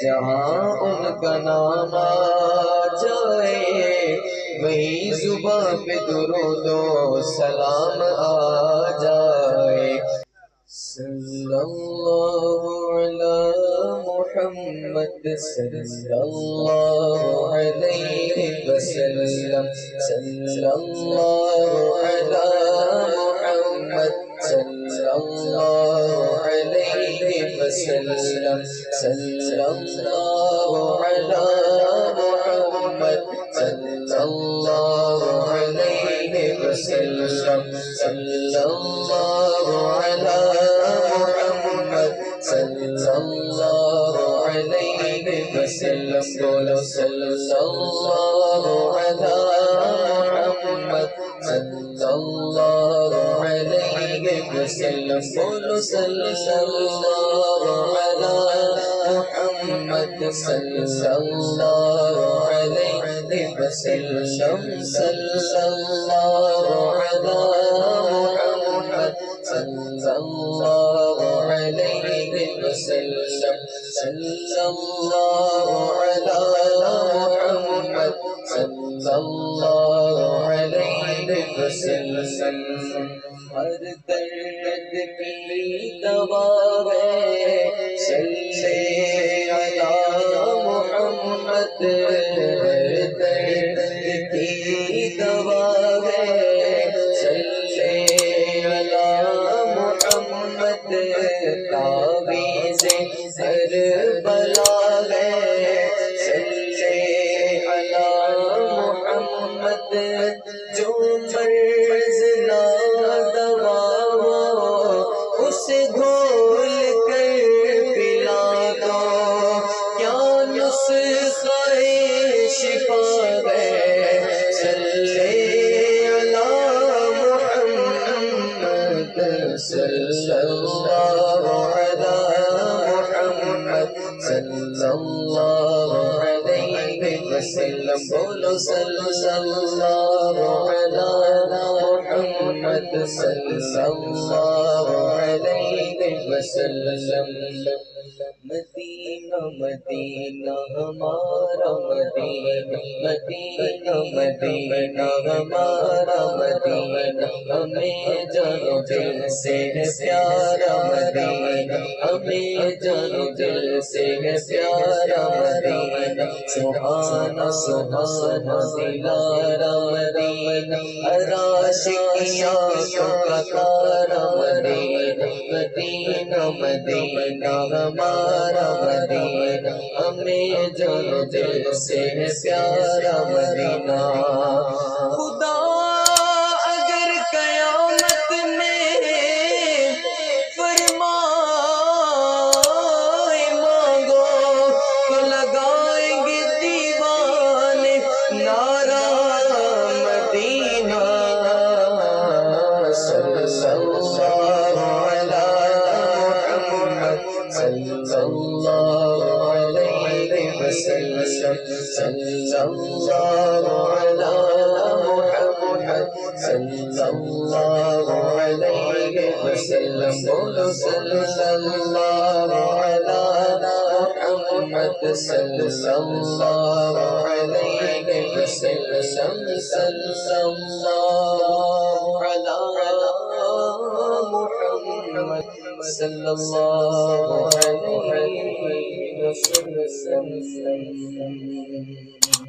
جہاں ان کا نام آ جائے وہیں زباں پہ درود و سلام آ جائے۔ صلی اللہ علی محمد صلی اللہ علیہ وسلم، صلی اللہ علی محمد صلی اللہ علیہ وسلم، صلی اللہ علی محمد صلی اللہ علیہ وسلم، صلی اللہ علی محمد صلی اللہ علیہ وسلم۔ بولو صلی اللہ علی محمد صلی اللہ علیہ وسلم، بولو صلی اللہ علی محمد صلی اللہ علیہ وسلم، صلی اللہ علی محمد صلی اللہ علیہ وسلم، صلی اللہ علی محمد صلی اللہ علیہ وسلم۔ ہر درد کی دوا ہے صلی علی محمد، ہر درد کی دوا ہے صلی علی محمد، تعویذ ہر بلا ہے صلی علی محمد، جو مرض لا دوا ہو اسے گھول کر پلا دو، کیا نسخہ شفا ہے صلی علی محمد، صلی اللہ علی محمد صلی اللہ علیہ وسلم، بولو صلی اللہ علی محمد صلی اللہ علیہ وسلم۔ مدینہ مدینہ ہمارا مدینہ، مدینہ مدینہ ہمارا مدینہ، ہمیں جانو دل سے ہے پیارا مدینہ، ہمیں جانو دل سے ہے پیارا مدینہ، سبحانہ سبحانہ دلارا مدینہ، ہر عاشق کی آنکھوں کا تارا مدینہ، مدینہ مدینہ ہمارا مدینہ، ہمیں جانو دل سے ہے پیارا مدینہ۔ خدا اگر قیامت میں فرمائے مانگو تو لگائیں گے دیوانے نعرہ مدینہ، صلی اللہ علی محمد صلی اللہ علیہ وسلم، صلی اللہ علی محمد صلی اللہ علیہ وسلم، بولو صلی اللہ علی محمد صلی اللہ علیہ وسلم، صلی اللہ علی محمد صلی اللہ علیہ وسلم۔